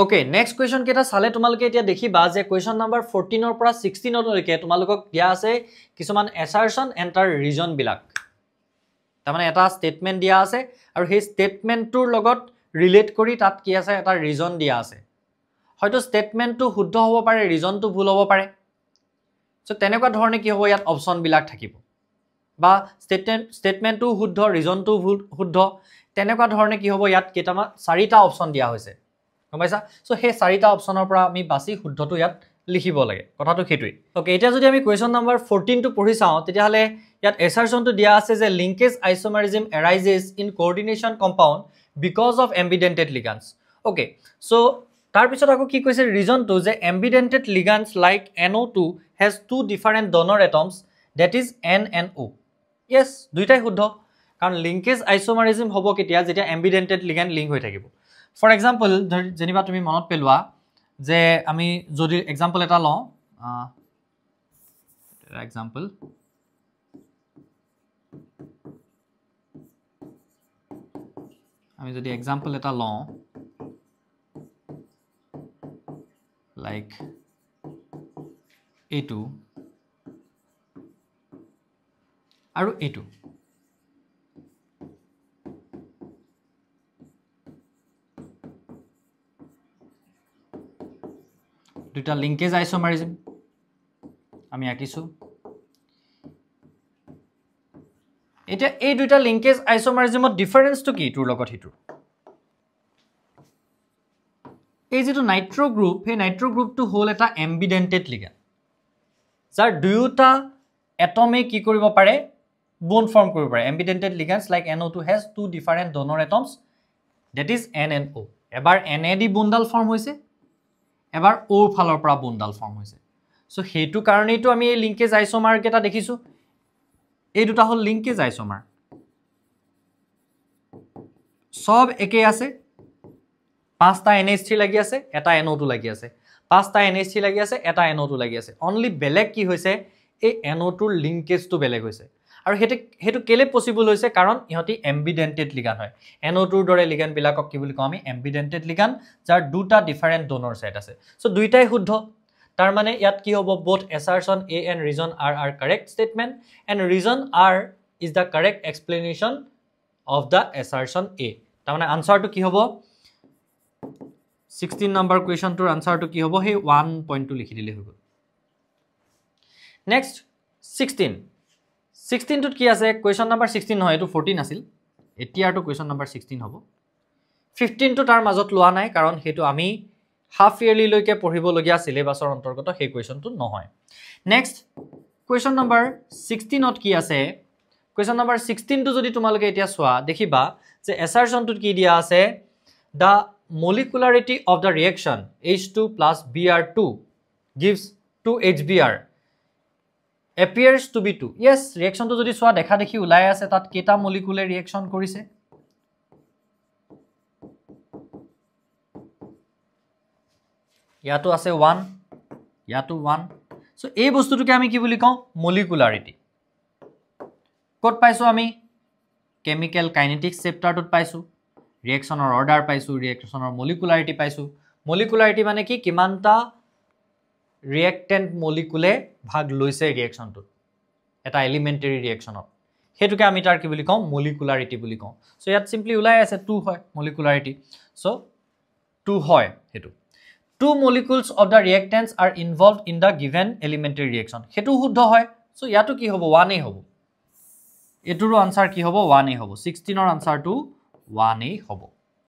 Okay, next question কেটা সালে তোমালোকে এতিয়া দেখিবা যে question number 14 ৰ পৰা 16 লৈকে তোমালোকক দিয়া আছে কিছুমান assertion and তাৰ reason বিলাক তাৰ মানে এটা statement দিয়া আছে আৰু সেই statementটোৰ লগত relate কৰি তাত কি আছে এটা reason দিয়া আছে হয়তো statementটো শুদ্ধ হ'ব পাৰে reasonটো ভুল হ'ব পাৰে সো তেনেকুৱা ধৰণে কি হ'ব ইয়াত অপচন বিলাক থাকিব বা statementটো শুদ্ধ reasonটো ভুল শুদ্ধ তেনেকুৱা ধৰণে কি হ'ব ইয়াত কেটামা চাৰিটা অপচন দিয়া হৈছে গমাইছা সো হে চাৰিটা অপচনৰ পৰা আমি বাছি শুদ্ধটো ইয়াত লিখিব লাগে কথাটো হেতুই ওকে এটা যদি আমি কোৱেশ্চন নম্বৰ 14 টো পঢ়ি চাও তেতিয়া হলে ইয়াত assertionটো দিয়া আছে যে linkage isomerism arises in coordination compound because of ambidentate ligands okay so তাৰ পিছত আকৌ কি কৈছে reason to যে ambidentate ligands like NO2 has two different donor atoms that is N and O yes দুইটাই শুদ্ধ কাৰণ linkage isomerism হ'ব কেতিয়া যেতিয়া ambidentate ligand link হৈ থাকিব For example, jeniba tumi monot pelwa je ami jodi example eta lo example ami jodi example eta lo like A2 aru A2 দুটা linkage isomerism আমি আকিছো এটা এই দুটা linkage isomerism ৰ ডিফাৰেন্স তো কি তোৰ লগত হিতু এই যেটো নাইট্ৰো গ্ৰুপ হে নাইট্ৰো গ্ৰুপটো হল এটা ambidentate ligand যাৰ দুটা এটমে কি কৰিব পাৰে বন্ড ফৰ্ম কৰিব পাৰে ambidentate ligands like NO2 has two different donor atoms that is N and O এবাৰ NAD বন্ডাল ফৰ্ম হৈছে এবাৰ O ফালৰ পৰা বন্ডাল ফৰ্ম হৈছে সো হেতু কাৰণেটো আমি এই লিংকেজ আইসোমাৰ কেটা দেখিছো এই দুটা হল লিংকেজ আইসোমাৰ সব একে আছে পাঁচটা NH3 লাগি আছে এটা NO2 লাগি আছে পাঁচটা NH3 লাগি আছে এটা NO2 লাগি আছে অনলি বেলেগ কি হৈছে এই NO2 ৰ লিংকেজটো বেলেগ হৈছে আৰু হেতু কেলে পসিবল হৈছে কাৰণ ইহতি ambidentate ligand হয় NO2 ৰ দৰে ligand বিলাকক কি বুলি কওঁ আমি ambidentate ligand যাৰ দুটা ডিফাৰেন্ট ডোনৰ সেট আছে সো দুইটাই শুদ্ধ তাৰ মানে ইয়াত কি হ'ব both assertion A and reason are correct statement and reason R is the correct explanation of the assertion A তাৰ মানে আনসাৰটো কি হ'ব 16 number question তোৰ আনসাৰটো কি হ'ব হে 1.2 লিখি দিলে হৈ গল next 16 টোত কি আছে question number 16 হয় এটো 14 আছিল এতিয়াটো question number 16 হ'ব 15 টো তাৰ মাজত লোৱা নাই কাৰণ হেতু আমি হাফ ইয়াৰলি লৈকে পঢ়িব লগিয়া সিলেবাসৰ অন্তৰ্গত হে question টো নহয় next question number 16 ত কি আছে question number 16 টো যদি তোমালোকে এতিয়া সোৱা দেখিবা যে assertion টোত কি দিয়া আছে the molecularity of the reaction H2 plus Br2 gives 2HBr appears to be 2 yes reaction to jodi soa dekha dekhi ulai ase tat keta molecule reaction korise yato ase 1 yato 1 so ei bostu to ke ami ki boli kau molecularity kot paisu ami chemical kinetics chapter tot paisu reaction or order paisu reaction or molecularity paisu molecularity mane ki kimanta reactant molecule ভাগ লৈছে reaction টো এটা এলিমেন্টাৰি ৰিঅ্যাকশনত হেতুকে আমি তাৰ কি বুলি কওঁ মলিকুলাৰিটি বুলি কওঁ সো ইয়াত সিম্পলি উলাই আছে 2 হয় মলিকুলাৰিটি সো 2 হয় হেতু two molecules of the reactants are involved in the given elementary reaction হেতু শুদ্ধ হয় সো ইয়াটো কি হ'ব 1 এ হ'ব এটোৰ আনসাৰ কি হ'ব 1 এ হ'ব 16 ৰ আনসাৰটো 1 এ হ'ব